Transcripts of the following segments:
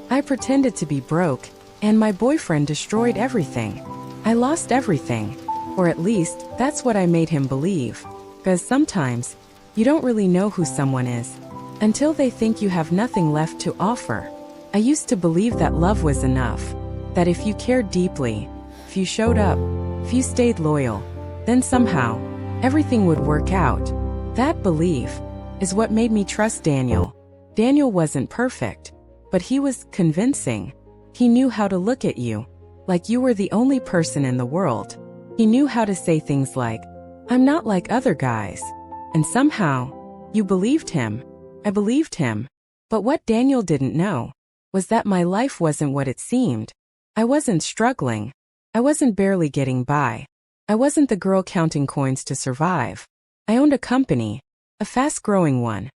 I pretended to be broke, and my boyfriend destroyed everything. I lost everything. Or at least, that's what I made him believe. Because sometimes, you don't really know who someone is until they think you have nothing left to offer. I used to believe that love was enough, that if you cared deeply, if you showed up, if you stayed loyal, then somehow, everything would work out. That belief is what made me trust Daniel. Daniel wasn't perfect, but he was convincing. He knew how to look at you like you were the only person in the world. He knew how to say things like, "I'm not like other guys." And somehow, you believed him. I believed him. But what Daniel didn't know was that my life wasn't what it seemed. I wasn't struggling. I wasn't barely getting by. I wasn't the girl counting coins to survive. I owned a company, a fast-growing one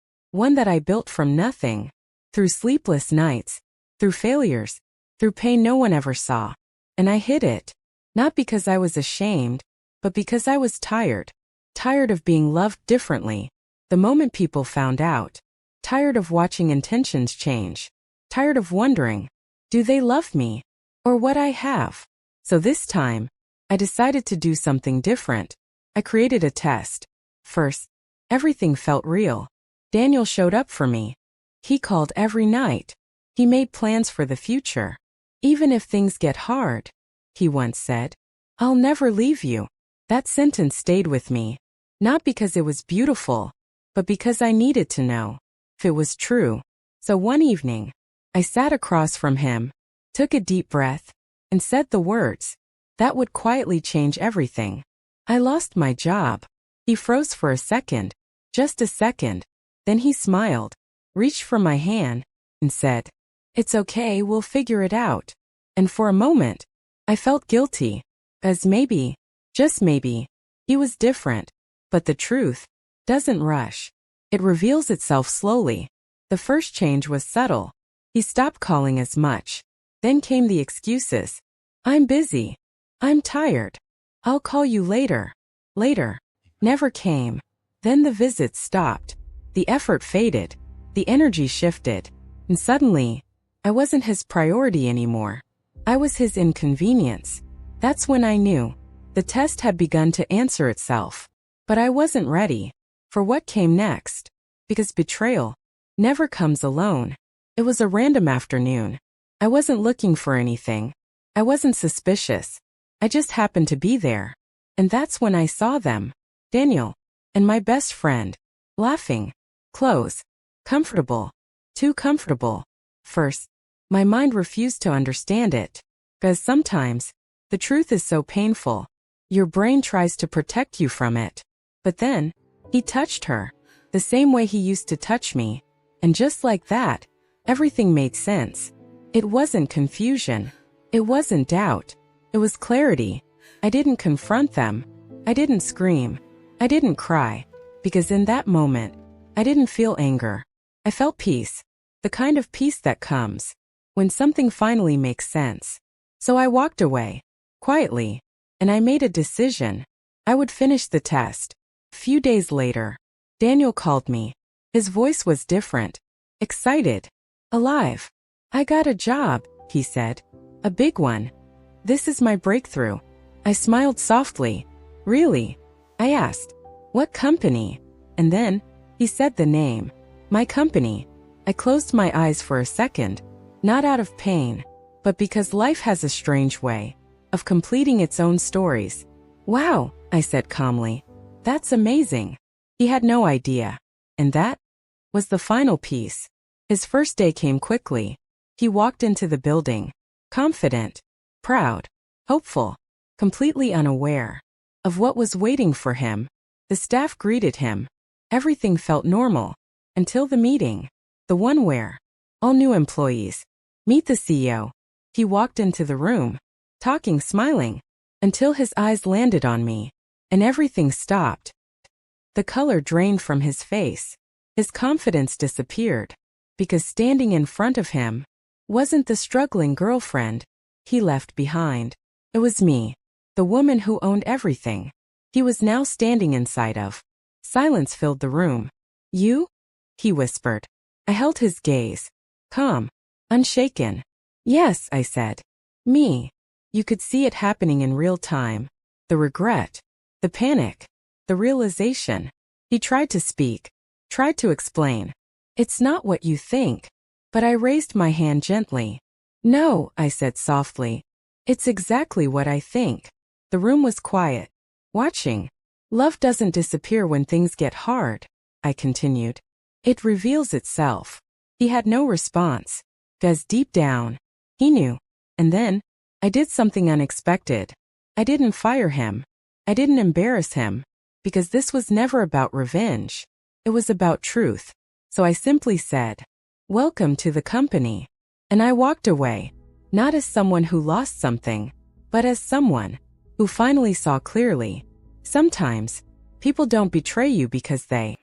that I built from nothing, through sleepless nights, through failures, through pain no one ever saw. And I hid it, not because I was ashamed, but because I was tired. Tired of being loved differently the moment people found out. Tired of watching intentions change. Tired of wondering, do they love me? Or what I have? So this time, I decided to do something different. I created a test. First, everything felt real. Daniel showed up for me. He called every night. He made plans for the future. Even if things get hard, he once said, "I'll never leave you." That sentence stayed with me. Not because it was beautiful, but because I needed to know if it was true. So one evening, I sat across from him, took a deep breath, and said the words that would quietly change everything. I lost my job. He froze for a second, just a second. Then he smiled, reached for my hand, and said, "It's okay, we'll figure it out." And for a moment, I felt guilty, as maybe, just maybe, he was different. But the truth doesn't rush. It reveals itself slowly. The first change was subtle. He stopped calling as much. Then came the excuses. "I'm busy. I'm tired. I'll call you later." Later never came. Then the visits stopped. The effort faded. The energy shifted. And suddenly, I wasn't his priority anymore. I was his inconvenience. That's when I knew the test had begun to answer itself. But I wasn't ready for what came next. Because betrayal never comes alone. It was a random afternoon. I wasn't looking for anything. I wasn't suspicious. I just happened to be there. And that's when I saw them. Daniel and my best friend, laughing, close, comfortable, too comfortable. First, my mind refused to understand it. Because sometimes, the truth is so painful, your brain tries to protect you from it. But then, he touched her, the same way he used to touch me. And just like that, everything made sense. It wasn't confusion. It wasn't doubt. It was clarity. I didn't confront them. I didn't scream. I didn't cry. Because in that moment, I didn't feel anger. I felt peace. The kind of peace that comes when something finally makes sense. So I walked away, quietly, and I made a decision. I would finish the test. A few days later, Daniel called me. His voice was different. Excited. Alive. "I got a job," he said. "A big one. This is my breakthrough." I smiled softly. "Really?" I asked. "What company?" And then, he said the name. My company. I closed my eyes for a second, not out of pain, but because life has a strange way of completing its own stories. "Wow," I said calmly. "That's amazing." He had no idea. And that was the final piece. His first day came quickly. He walked into the building, confident, proud, hopeful, completely unaware of what was waiting for him. The staff greeted him. Everything felt normal, until the meeting. The one where all new employees meet the CEO. He walked into the room, talking, smiling, until his eyes landed on me, and everything stopped. The color drained from his face. His confidence disappeared, because standing in front of him wasn't the struggling girlfriend he left behind. It was me, the woman who owned everything. He was now standing inside of. Silence filled the room. "You?" he whispered. I held his gaze. "Calm. Unshaken. Yes, I said. Me. You could see it happening in real time. The regret. The panic. The realization. He tried to speak. Tried to explain. It's not what you think. But I raised my hand gently. No, I said softly. It's exactly what I think. The room was quiet. Watching. Love doesn't disappear when things get hard, I continued. It reveals itself. He had no response. Because deep down, he knew. And then, I did something unexpected. I didn't fire him. I didn't embarrass him. Because this was never about revenge. It was about truth. So I simply said, "Welcome to the company." And I walked away, not as someone who lost something, but as someone who finally saw clearly. Sometimes, people don't betray you because they